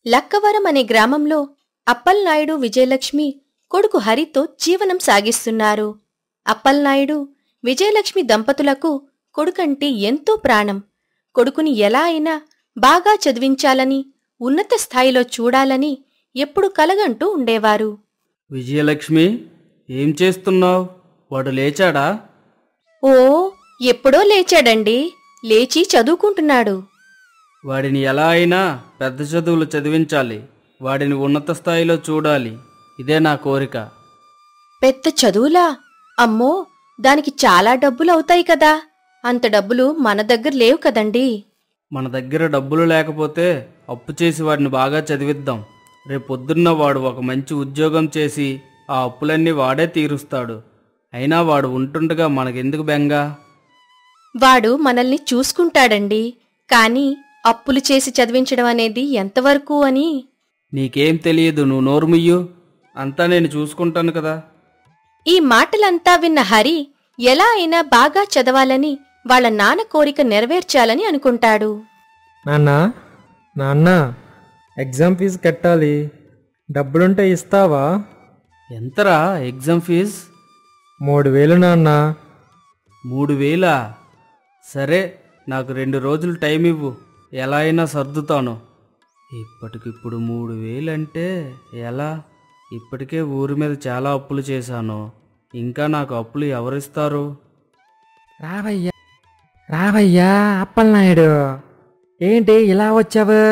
లక్కవరం అనే గ్రామంలో అప్పల్నాయుడు విజయలక్ష్మి కొడుకు హరితో జీవనం సాగిస్తున్నారు. అప్పల్నాయుడు విజయలక్ష్మి దంపతులకు కొడుకంటే ఎంతో ప్రాణం. కొడుకుని ఎలా అయినా బాగా చదివించాలని, ఉన్నత స్థాయిలో చూడాలని ఎప్పుడు కలగంటూ ఉండేవారు. విజయలక్ష్మి, ఏం చేస్తున్నావు? వాడు లేచాడా? ఓ, ఎప్పుడో లేచాడండి. లేచి చదువుకుంటున్నాడు. వాడిని ఎలా అయినా పెద్ద చదువులు చదివించాలి. వాడిని ఉన్నత స్థాయిలో చూడాలి. ఇదే నా కోరిక. పెద్ద చదువులా? అమ్మో, దానికి చాలా డబ్బులవుతాయి కదా. అంత డబ్బులు మన దగ్గర లేవు కదండీ. మన దగ్గర డబ్బులు లేకపోతే అప్పు చేసి వాడిని బాగా చదివిద్దాం. రేపొద్దున్న వాడు ఒక మంచి ఉద్యోగం చేసి ఆ అప్పులన్నీ వాడే తీరుస్తాడు. అయినా వాడు ఉంటుండగా మనకెందుకు బెంగ? వాడు మనల్ని చూసుకుంటాడండి. కాని అప్పులు చేసి చదివించడం అనేది ఎంతవరకు అని. నీకేం తెలియదు, నువ్వు నోరుముయ్యు. అంతా నేను చూసుకుంటాను కదా. ఈ మాటలంతా విన్న హరి ఎలా అయినా బాగా చదవాలని, వాళ్ళ నాన్న కోరిక నెరవేర్చాలని అనుకుంటాడు. నాన్న, ఎగ్జామ్ ఫీజు కట్టాలి. డబ్బులుంటే ఇస్తావా? ఎంతరా ఎగ్జామ్ ఫీజ్? 3000 నాన్న. 3000? సరే, నాకు 2 రోజులు టైం ఇవ్వు. ఎలా అయినా సర్దుతాను. ఇప్పటికిప్పుడు 3000 అంటే ఎలా? ఇప్పటికే ఊరి మీద చాలా అప్పులు చేశాను. ఇంకా నాకు అప్పులు ఎవరిస్తారు? రావయ్యా అప్పలనాయుడు, ఏంటి ఇలా వచ్చావు?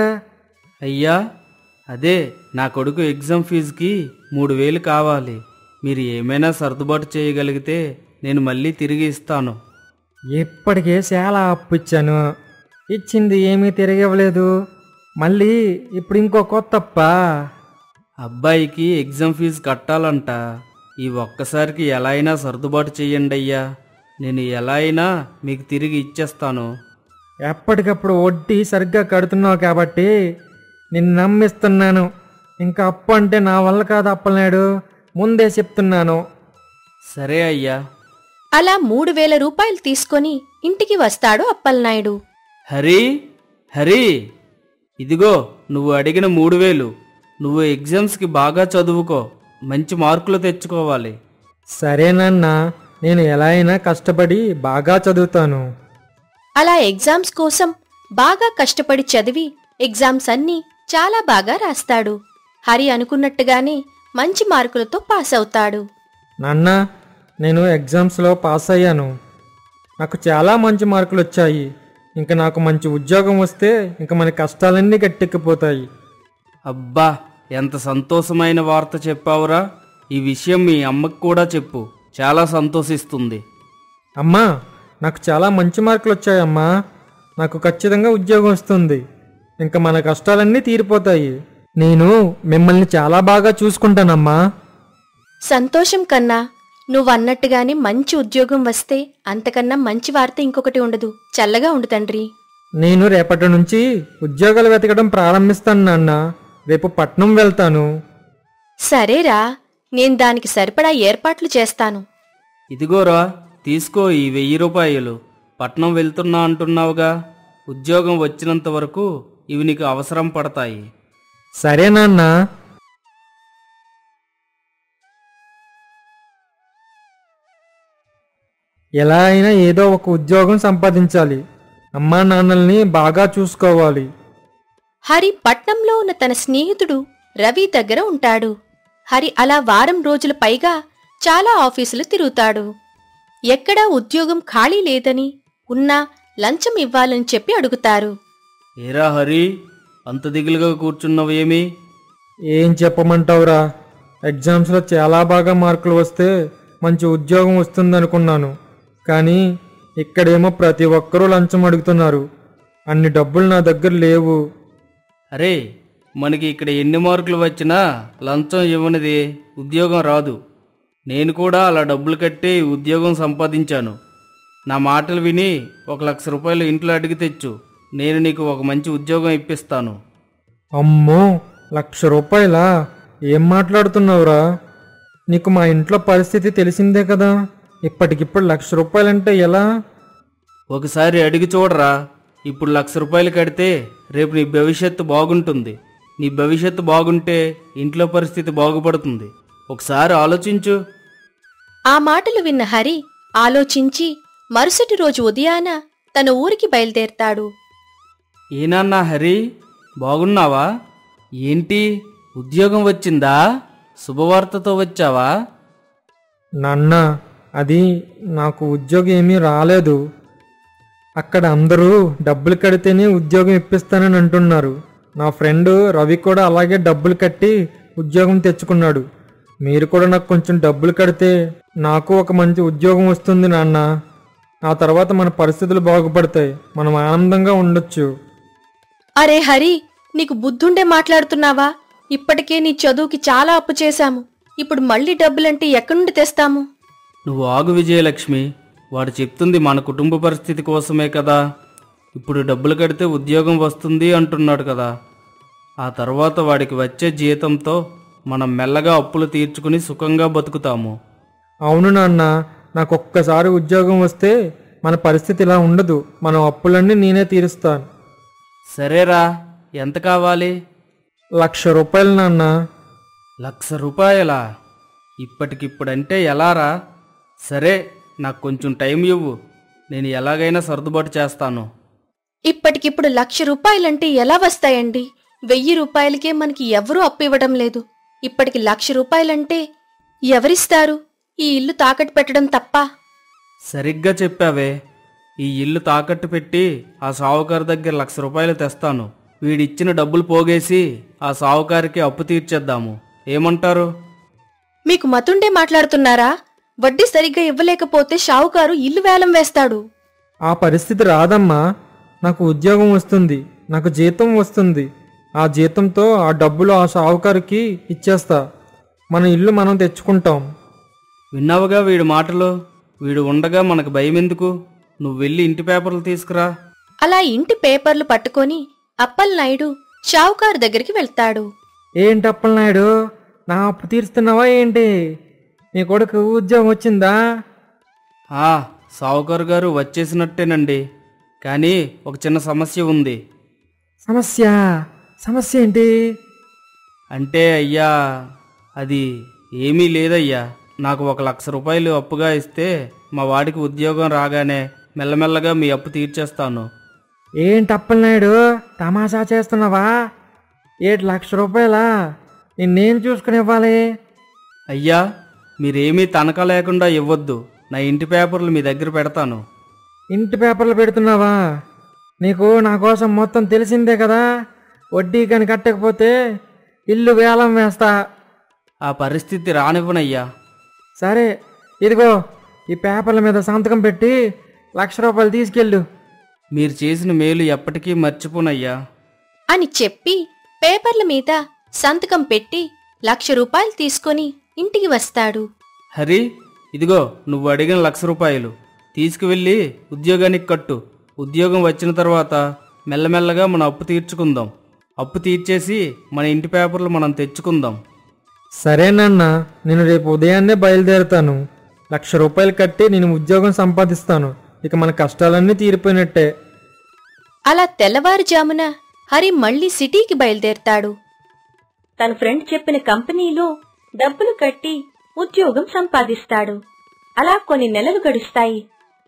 అయ్యా, అదే నా కొడుకు ఎగ్జామ్ ఫీజుకి 3000 కావాలి. మీరు ఏమైనా సర్దుబాటు చేయగలిగితే నేను మళ్ళీ తిరిగి ఇస్తాను. ఇప్పటికే చాలా అప్పు ఇచ్చాను. ఇచ్చింది ఏమీ తిరిగివ్వలేదు. మళ్ళీ ఇప్పుడు ఇంకో కొత్త అప్పా? అబ్బాయికి ఎగ్జామ్ ఫీజు కట్టాలంట. ఈ ఒక్కసారికి ఎలా అయినా సర్దుబాటు చెయ్యండి అయ్యా. నేను ఎలా అయినా మీకు తిరిగి ఇచ్చేస్తాను. ఎప్పటికప్పుడు వడ్డీ సరిగ్గా కడుతున్నావు కాబట్టి నిన్ను నమ్మిస్తున్నాను. ఇంకా అప్పు అంటే నా వల్ల కాదు అప్పలనాయుడు, ముందే చెప్తున్నాను. సరే అయ్యా. అలా 3000 రూపాయలు తీసుకొని ఇంటికి వస్తాడు అప్పల్నాయుడు. హరి, ఇదిగో నువ్వు అడిగిన 3000. నువ్వు ఎగ్జామ్స్కి బాగా చదువుకో, మంచి మార్కులు తెచ్చుకోవాలి. సరేనన్నా, నేను ఎలా అయినా కష్టపడి బాగా చదువుతాను. అలా ఎగ్జామ్స్ కోసం బాగా కష్టపడి చదివి ఎగ్జామ్స్ అన్నీ చాలా బాగా రాస్తాడు. హరి అనుకున్నట్టుగానే మంచి మార్కులతో పాస్ అవుతాడు. నాన్న, నేను ఎగ్జామ్స్లో పాస్ అయ్యాను. నాకు చాలా మంచి మార్కులు వచ్చాయి. ఇంకా నాకు మంచి ఉద్యోగం వస్తే ఇంకా మన కష్టాలన్నీ గట్టెక్కిపోతాయి. అబ్బా, ఎంత సంతోషమైన వార్త చెప్పావురా. ఈ విషయం మీ అమ్మకు కూడా చెప్పు, చాలా సంతోషిస్తుంది. అమ్మా, నాకు చాలా మంచి మార్కులు వచ్చాయమ్మా. నాకు ఖచ్చితంగా ఉద్యోగం వస్తుంది. ఇంకా మన కష్టాలన్నీ తీరిపోతాయి. నేను మిమ్మల్ని చాలా బాగా చూసుకుంటానమ్మా. సంతోషం కన్నా, నువ్వన్నట్టుగానే మంచి ఉద్యోగం వస్తే అంతకన్నా మంచి వార్త ఇంకొకటి ఉండదు. చల్లగా ఉండు తండ్రి. నేను రేపటి నుంచి ఉద్యోగాలు వెతకడం ప్రారంభిస్తాను నాన్న. రేపు పట్నం వెళ్తాను. సరేరా, నేను దానికి సరిపడా ఏర్పాట్లు చేస్తాను. ఇదిగోరా, తీసుకో ఈ 1000 రూపాయలు. పట్నం వెళ్తున్నా అంటున్నావుగా, ఉద్యోగం వచ్చినంత వరకు ఇవి నీకు అవసరం పడతాయి. సరే నాన్న. ఎలా అయినా ఏదో ఒక ఉద్యోగం సంపాదించాలి. అమ్మా నాన్నల్ని బాగా చూసుకోవాలి. హరి పట్నంలో ఉన్న తన స్నేహితుడు రవి దగ్గర ఉంటాడు. హరి అలా వారం రోజుల పైగా చాలా ఆఫీసులు తిరుగుతాడు. ఎక్కడా ఉద్యోగం ఖాళీ లేదని, ఉన్నా లంచం ఇవ్వాలని చెప్పి అడుగుతారు. ఏరా హరి, అంత దిగులుగా కూర్చున్నావేమి? ఏం చెప్పమంటావురా, ఎగ్జామ్స్లో చాలా బాగా మార్కులు వస్తే మంచి ఉద్యోగం వస్తుందనుకున్నాను. కానీ ఇక్కడేమో ప్రతి ఒక్కరూ లంచం అడుగుతున్నారు. అన్ని డబ్బులు నా దగ్గర లేవు. అరే, మనకి ఇక్కడ ఎన్ని మార్కులు వచ్చినా లంచం ఇవ్వనిది ఉద్యోగం రాదు. నేను కూడా అలా డబ్బులు కట్టి ఉద్యోగం సంపాదించాను. నా మాటలు విని 1,00,000 రూపాయలు ఇంట్లో అడిగి తెచ్చు. నేను నీకు ఒక మంచి ఉద్యోగం ఇప్పిస్తాను. అమ్మో, 1,00,000 రూపాయలా? ఏం మాట్లాడుతున్నావురా? నీకు మా ఇంట్లో పరిస్థితి తెలిసిందే కదా. ఇప్పటికిప్పుడు ₹1,00,000 ఎలా? ఒకసారి అడిగి చూడరా. ఇప్పుడు ₹1,00,000 కడితే రేపు నీ భవిష్యత్తు బాగుంటుంది. నీ భవిష్యత్తు బాగుంటే ఇంట్లో పరిస్థితి బాగుపడుతుంది. ఒకసారి ఆలోచించు. ఆ మాటలు విన్న హరి ఆలోచించి మరుసటి రోజు ఉదయాన తన ఊరికి బయలుదేరతాడు. ఏనాన్నా హరి, బాగున్నావా? ఏంటి, ఉద్యోగం వచ్చిందా? శుభవార్తతో వచ్చావా? నాన్న, అది నాకు ఉద్యోగం ఏమీ రాలేదు. అక్కడ అందరూ డబ్బులు కడితేనే ఉద్యోగం ఇప్పిస్తానని అంటున్నారు. నా ఫ్రెండ్ రవి కూడా అలాగే డబ్బులు కట్టి ఉద్యోగం తెచ్చుకున్నాడు. మీరు కూడా నాకు కొంచెం డబ్బులు కడితే నాకు ఒక మంచి ఉద్యోగం వస్తుంది నాన్న. ఆ తర్వాత మన పరిస్థితులు బాగుపడతాయి, మనం ఆనందంగా ఉండొచ్చు. అరే హరి, నీకు బుద్ధుండే మాట్లాడుతున్నావా? ఇప్పటికే నీ చదువుకి చాలా అప్పు చేశాము. ఇప్పుడు మళ్ళీ డబ్బులంటే ఎక్కడి నుండి తెస్తాము? నువ్వు ఆగు విజయలక్ష్మి. వాడు చెప్తుంది మన కుటుంబ పరిస్థితి కోసమే కదా. ఇప్పుడు డబ్బులు కడితే ఉద్యోగం వస్తుంది అంటున్నాడు కదా. ఆ తర్వాత వాడికి వచ్చే జీతంతో మనం మెల్లగా అప్పులు తీర్చుకుని సుఖంగా బతుకుతాము. అవును నాన్న, నాకు ఒక్కసారి ఉద్యోగం వస్తే మన పరిస్థితి ఇలా ఉండదు. మన అప్పులన్నీ నేనే తీరుస్తాను. సరేరా, ఎంత కావాలి? ₹1,00,000 నాన్న. ₹1,00,000? ఇప్పటికిప్పుడంటే ఎలారా? సరే, నాకు కొంచెం టైం ఇవ్వు. నేను ఎలాగైనా సర్దుబాటు చేస్తాను. ఇప్పటికిప్పుడు ₹1,00,000 ఎలా వస్తాయండి? ₹1,000కే మనకి ఎవరూ అప్పు ఇవ్వడం లేదు. ఇప్పటికి ₹1,00,000 ఎవరిస్తారు? ఈ ఇల్లు తాకట్టు పెట్టడం తప్ప. సరిగ్గా చెప్పావే. ఈ ఇల్లు తాకట్టు పెట్టి ఆ సావుకారు దగ్గర ₹1,00,000 తెస్తాను. వీడిచ్చిన డబ్బులు పోగేసి ఆ సావుకారికి అప్పు తీర్చేద్దాము. ఏమంటారు? మీకు మతుండే మాట్లాడుతున్నారా? వడ్డీ సరిగ్గా ఇవ్వలేకపోతే షావుకారు ఇల్లు వేలం వేస్తాడు. ఆ పరిస్థితి రాదమ్మా. నాకు ఉద్యోగం వస్తుంది, నాకు జీతం వస్తుంది. ఆ జీతంతో ఆ డబ్బులు ఆ సావుకారికి ఇచ్చేస్తా. మన ఇల్లు మనం తెచ్చుకుంటాం. విన్నావుగా వీడి మాటలు. వీడు ఉండగా మనకు భయం ఎందుకు? నువ్వు వెళ్ళి ఇంటి పేపర్లు తీసుకురా. అలా ఇంటి పేపర్లు పట్టుకొని అప్పలనాయుడు షావుకారు దగ్గరికి వెళ్తాడు. ఏంటి అప్పలనాయుడు, నా అప్పు తీరుస్తున్నావా ఏంటి? నీ కొడుకు ఉద్యోగం వచ్చిందా? సావుకారు గారు వచ్చేసినట్టేనండి. కానీ ఒక చిన్న సమస్య ఉంది. సమస్య? సమస్య ఏంటి? అంటే అయ్యా, అది ఏమీ లేదయ్యా. నాకు ₹1,00,000 అప్పుగా ఇస్తే మా వాడికి ఉద్యోగం రాగానే మెల్లమెల్లగా మీ అప్పు తీర్చేస్తాను. ఏంటి అప్పలనాయుడు, తమాషా చేస్తున్నావా? ₹1,00,000 నిన్నేం చూసుకుని ఇవ్వాలి? అయ్యా, మీరేమీ తనఖా లేకుండా ఇవ్వద్దు. నా ఇంటి పేపర్లు మీ దగ్గర పెడతాను. ఇంటి పేపర్లు పెడుతున్నావా? నీకు నా కోసం మొత్తం తెలిసిందే కదా. వడ్డీ కానీ కట్టకపోతే ఇల్లు వేలం వేస్తా. ఆ పరిస్థితి రానివ్వనయ్యా. సరే, ఇదిగో ఈ పేపర్ల మీద సంతకం పెట్టి ₹1,00,000 తీసుకెళ్ళు. మీరు చేసిన మేలు ఎప్పటికీ మర్చిపోనయ్యా అని చెప్పి పేపర్ల మీద సంతకం పెట్టి ₹1,00,000 తీసుకొని ఇంటికి వస్తాడు. హరి, ఇదిగో నువ్వు అడిగిన ₹1,00,000 తీసుకువెళ్ళి ఉద్యోగానికి కట్టు. ఉద్యోగం వచ్చిన తర్వాత మెల్లమెల్లగా మన అప్పు తీర్చుకుందాం. అప్పు తీర్చేసి మన ఇంటి పేపర్లు మనం తెచ్చుకుందాం. సరేనన్నా, నేను రేపు ఉదయాన్నే బయలుదేరుతాను. ₹1,00,000 కట్టి నేను ఉద్యోగం సంపాదిస్తాను. ఇక మన కష్టాలన్నీ తీరిపోయినట్టే. అలా తెల్లవారుజామున హరి మళ్లీ సిటీకి బయలుదేరతాడు. తన ఫ్రెండ్ చెప్పిన కంపెనీలో డబ్బులు కట్టి ఉద్యోగం సంపాదిస్తాడు. అలా కొన్ని నెలలు గడుస్తాయి.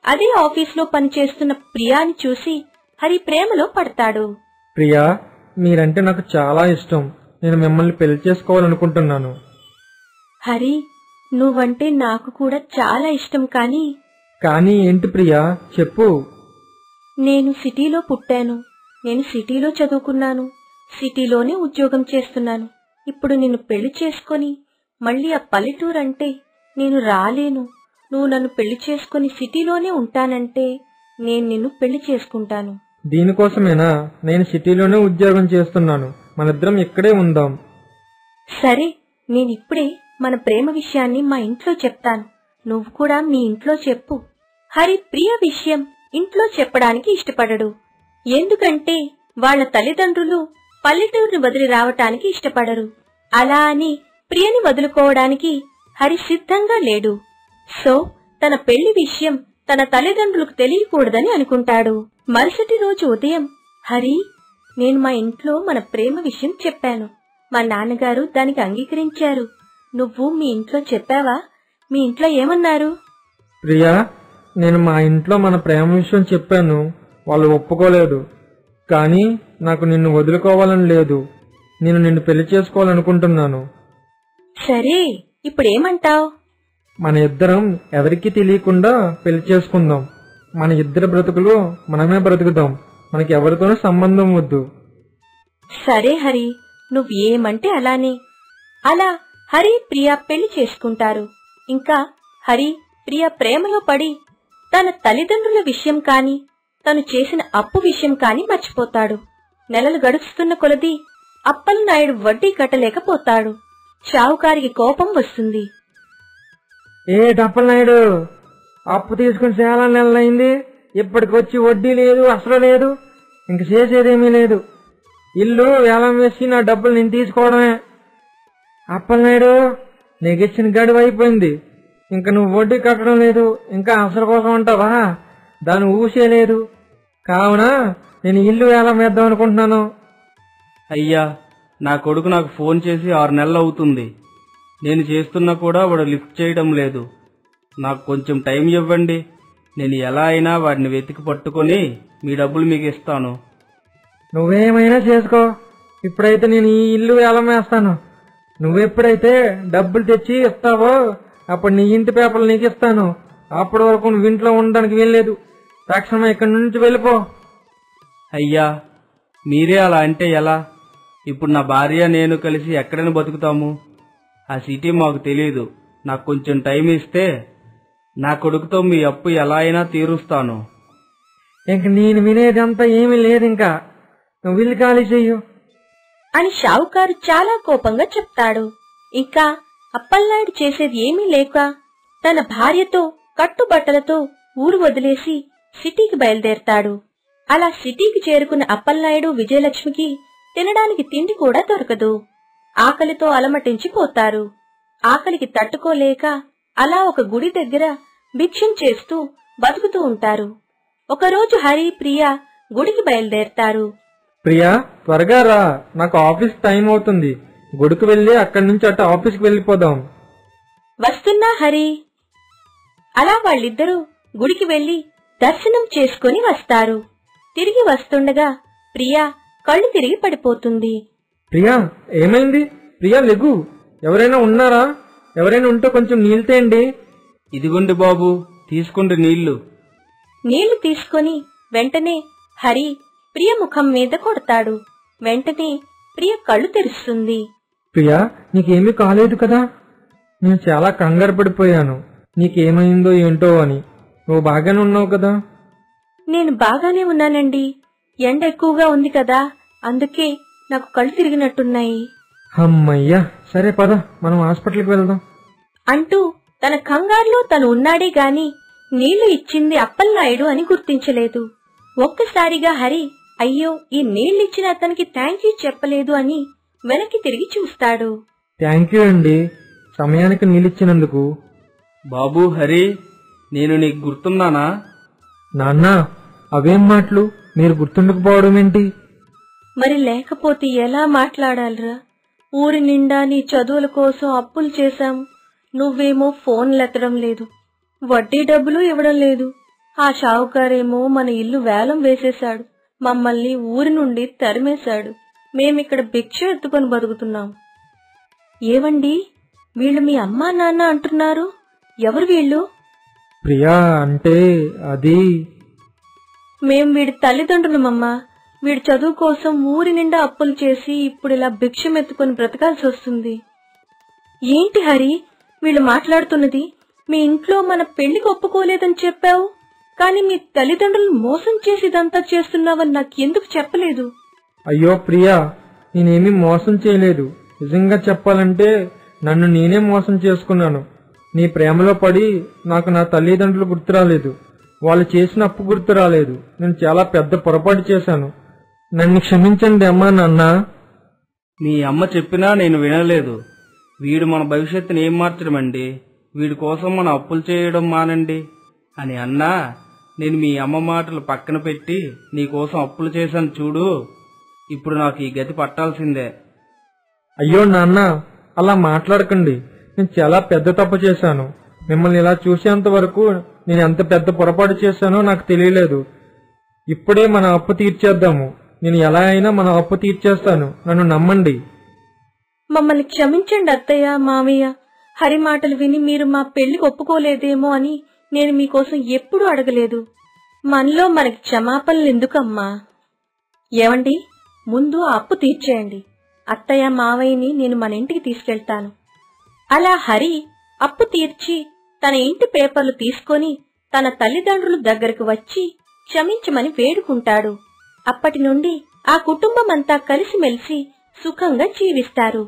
అదే ఆఫీసులో పనిచేస్తున్న ప్రియాని చూసి హరి ప్రేమలో పడతాడు. ప్రియా, మీరంటే నాకు చాలా ఇష్టం. నేను మిమ్మల్ని పెళ్లి చేసుకోవాలనుకుంటున్నాను. హరి, నువ్వంటే నాకు కూడా చాలా ఇష్టం. కానీ ఏంటి ప్రియా, చెప్పు. నేను సిటీలో పుట్టాను. నేను సిటీలో చదువుకున్నాను. సిటీలోనే ఉద్యోగం చేస్తున్నాను. ఇప్పుడు నిన్ను పెళ్లి చేసుకొని మళ్ళీ ఆ పల్లెటూరంటే నేను రాలేను. నువ్వు నన్ను పెళ్లి చేసుకుని సిటీలోనే ఉంటానంటే నేను నిన్ను పెళ్లి చేసుకుంటాను. దీనికోసమేనా నేను సిటీలోనే ఉద్యోగం చేస్తున్నాను? మనిద్దరం ఇక్కడే ఉందాం. సరే, నేనిప్పుడే మన ప్రేమ విషయాన్ని మా ఇంట్లో చెప్తాను. నువ్వు కూడా మీ ఇంట్లో చెప్పు. హరి ప్రియ విషయం ఇంట్లో చెప్పడానికి ఇష్టపడడు. ఎందుకంటే వాళ్ల తల్లిదండ్రులు పల్లెటూరుని వదిలి రావటానికి ఇష్టపడరు. అలా అని ప్రియని వదులుకోవడానికి హరి సిద్ధంగా లేడు. సో తన పెళ్లి విషయం తన తల్లిదండ్రులకు తెలియకూడదని అనుకుంటాడు. మరుసటి రోజు ఉదయం, హరి, నేను మా ఇంట్లో మన ప్రేమ విషయం చెప్పాను. మా నాన్నగారు దానికి అంగీకరించారు. నువ్వు మీ ఇంట్లో చెప్పావా? మీ ఇంట్లో ఏమన్నారు? ప్రియా, నేను మా ఇంట్లో మన ప్రేమ విషయం చెప్పాను. వాళ్ళు ఒప్పుకోలేదు. కానీ నాకు నిన్ను వదులుకోవాలని లేదు. నేను నిన్ను పెళ్లి చేసుకోవాలనుకుంటున్నాను. సరే, ఇప్పుడేమంటావ్? మన ఇద్దరం ఎవరికీ తెలియకుండా పెళ్లి చేసుకుందాం. మన ఇద్దరి బ్రతుకులు మనమే బ్రతుకుదాం. మనకి ఎవరితోనూ సంబంధం వద్దు. సరే హరి, నువ్వు ఏమంటే అలానే. అలా హరి, ప్రియా పెళ్లి చేసుకుంటారు. ఇంకా హరి, ప్రియా ప్రేమలో పడి తన తల్లిదండ్రుల విషయం కాని, తను చేసిన అప్పు విషయం కాని మర్చిపోతాడు. నెలలు గడుస్తున్న కొలది అప్పలనాయుడు వడ్డీ కట్టలేకపోతాడు. షావుకారికి కోపం వస్తుంది. ఏ డప్పలనాయుడు, అప్పు తీసుకుని చాలా నెలలైంది. ఇప్పటికొచ్చి వడ్డీ లేదు, అసలు లేదు. ఇంక చేసేదేమీ లేదు. ఇల్లు వేలం వేసి నా డబ్బులు నేను తీసుకోవడమే. అప్పలనాయుడు, నీకు ఇచ్చిన గడువు అయిపోయింది. ఇంక నువ్వు వడ్డీ కట్టడం లేదు. ఇంకా అసలు కోసం అంటావా? దాన్ని ఊసేలేదు. కావున నేను ఇల్లు వేలం వేద్దాం అనుకుంటున్నాను. అయ్యా, నా కొడుకు నాకు ఫోన్ చేసి 6 నెలలు అవుతుంది. నేను చేస్తున్నా కూడా వాడు లిఫ్ట్ చేయడం లేదు. నాకు కొంచెం టైం ఇవ్వండి. నేను ఎలా అయినా వాడిని వెతికి పట్టుకొని మీ డబ్బులు మీకు ఇస్తాను. నువ్వేమైనా చేసుకో. ఇప్పుడైతే నేను ఈ ఇల్లు వేలం వేస్తాను. నువ్వెప్పుడైతే డబ్బులు తెచ్చి ఇస్తావో అప్పుడు నీ ఇంటి పేపర్లు నీకు ఇస్తాను. అప్పటి వరకు నువ్వు ఇంట్లో ఉండడానికి వీల్లేదు. తక్షణం ఇక్కడి నుంచి వెళ్ళిపో. అయ్యా, మీరే అలా అంటే ఎలా? ఇప్పుడు నా భార్య నేను కలిసి ఎక్కడైనా బతుకుతాము? ఆ సిటీ మాకు తెలియదు. నాకు కొంచెం టైం ఇస్తే నా కొడుకుతో మీ అప్పు ఎలా అయినా తీరుస్తాను. ఇంక నేను వినేదంతా ఏమీ లేదు. ఇంకా నువ్వు ఇల్లు ఖాళీ చెయ్యు అని షావుకారు చాలా కోపంగా చెప్తాడు. ఇంకా అప్పలనాయుడు చేసేది ఏమీ లేక తన భార్యతో కట్టుబట్టలతో ఊరు వదిలేసి సిటీకి బయలుదేరతాడు. అలా సిటీకి చేరుకున్న అప్పలనాయుడు, విజయలక్ష్మికి తినడానికి తిండి కూడా దొరకదు. ఆకలితో అలమటించిపోతారు. ఆకలికి తట్టుకోలేక అలా ఒక గుడి దగ్గర భిక్షం చేస్తూ బతుకుతూ ఉంటారు. ఒకరోజు హరి, ప్రియా గుడికి బయలుదేరతారు. ప్రియా, త్వరగా రా. నాకు ఆఫీస్ టైం అవుతుంది. గుడికి వెళ్ళి అక్కడి నుంచి అటు ఆఫీస్కి వెళ్ళిపోదాం. వస్తున్నా హరి. అలా వాళ్ళిద్దరూ గుడికి వెళ్లి దర్శనం చేసుకుని వస్తారు. తిరిగి వస్తుండగా ప్రియా కళ్ళు తిరిగి పడిపోతుంది. ప్రియా, ఏమైంది? ప్రియా, లెగు. ఎవరైనా ఉన్నారా? ఎవరైనా ఉంటే కొంచెం నీళ్ళు తేండి. ఇదిగోండి బాబు, తీసుకోండి నీళ్లు. నీళ్లు తీసుకుని వెంటనే హరి ప్రియ ముఖం మీద కొడతాడు. వెంటనే ప్రియ కళ్ళు తెరుస్తుంది. ప్రియా, నీకేమీ కాలేదు కదా? నేను చాలా కంగారు పడిపోయాను. నీకేమైందో ఏంటో అని. నువ్వు బాగానే ఉన్నావు కదా? నేను బాగానే ఉన్నానండి. ఎండ ఎక్కువగా ఉంది కదా, అందుకే నాకు కళ్ళు తిరిగినట్టున్నాయి. అమ్మయ్యా, సరే పద, మనం హాస్పిటల్కి వెళ్దాం అంటూ తన కంగారులో తను ఉన్నాడే గాని నీళ్లు ఇచ్చింది అప్పలనాయుడు అని గుర్తించలేదు. ఒక్కసారిగా హరి, అయ్యో, ఈ నీళ్లిచ్చిన అతనికి థ్యాంక్ యూ చెప్పలేదు అని వెనక్కి తిరిగి చూస్తాడు. థ్యాంక్ యూ అండి, సమయానికి నీళ్ళిచ్చినందుకు. బాబు హరి, నేను నీకు గుర్తున్నానా? నాన్నా, అవేం మాటలు? మీరు గుర్తుండకపోవడం ఏంటి? మరి లేకపోతే ఎలా మాట్లాడాలరా? ఊరి నిండా నీ చదువుల కోసం అప్పులు చేశాం. నువ్వేమో ఫోన్లెత్తడం లేదు, వడ్డీ డబ్బులు ఇవ్వడం లేదు. ఆ షావుకారేమో మన ఇల్లు వేలం వేసేశాడు. మమ్మల్ని ఊరి నుండి తరిమేశాడు. మేమిక్కడ భిక్ష ఎత్తుకొని బతుకుతున్నాం. ఏవండి, వీళ్ళు మీ అమ్మా నాన్న అంటున్నారు. ఎవరు వీళ్ళు? ప్రియా, అంటే అది మేం వీడి తల్లిదండ్రులమమ్మా. వీడి చదువు కోసం ఊరి నిండా అప్పులు చేసి ఇప్పుడు ఇలా భిక్షం ఎత్తుకొని బ్రతకాల్సి వస్తుంది. ఏంటి హరి వీళ్ళు మాట్లాడుతున్నది? మీ ఇంట్లో మన పెళ్లికి ఒప్పుకోలేదని చెప్పావు, కానీ మీ తల్లిదండ్రులు మోసం చేసి ఇదంతా చేస్తున్నావని నాకెందుకు చెప్పలేదు? అయ్యో ప్రియా, నేనేమీ మోసం చేయలేదు. నిజంగా చెప్పాలంటే నన్ను నేనే మోసం చేసుకున్నాను. నీ ప్రేమలో పడి నాకు నా తల్లిదండ్రులు గుర్తు రాలేదు. వాళ్ళు చేసిన అప్పు గుర్తు రాలేదు. నేను చాలా పెద్ద పొరపాటు చేశాను. నన్ను క్షమించండి అమ్మా నాన్న. మీ అమ్మ చెప్పినా నేను వినలేదు. వీడు మన భవిష్యత్తుని ఏం మార్చడమండి? వీడి కోసం మనం అప్పులు చేయడం మానండి అని అన్నా, నేను మీ అమ్మ మాటలు పక్కన పెట్టి నీకోసం అప్పులు చేశాను చూడు, ఇప్పుడు నాకు ఈ గతి పట్టాల్సిందే. అయ్యో నాన్న, అలా మాట్లాడకండి. నేను చాలా పెద్ద తప్పు చేశాను. మిమ్మల్ని ఇలా చూసేంత వరకు నేను ఎంత పెద్ద పొరపాటు చేశానో నాకు తెలియలేదు. ఇప్పుడే మన అప్పు తీర్చేద్దాము. నేను ఎలా అయినా మన అప్పు తీర్చేస్తాను, నన్ను నమ్మండి. మమ్మల్ని క్షమించండి అత్తయ్య, మామయ్య. హరి మాటలు విని మీరు మా పెళ్లికి ఒప్పుకోలేదేమో అని నేను మీకోసం ఎప్పుడూ అడగలేదు. మనలో మనకి క్షమాపణలు ఎందుకమ్మా? ఏమండి, ముందు ఆ అప్పు తీర్చేయండి. అత్తయ్య మావయ్యని నేను మన ఇంటికి తీసుకెళ్తాను. అలా హరి అప్పు తీర్చి తన ఇంటి పేపర్లు తీసుకొని తన తల్లిదండ్రుల దగ్గరకు వచ్చి క్షమించమని వేడుకుంటాడు. అప్పటి నుండి ఆ కుటుంబమంతా కలిసిమెలిసి సుఖంగా జీవిస్తారు.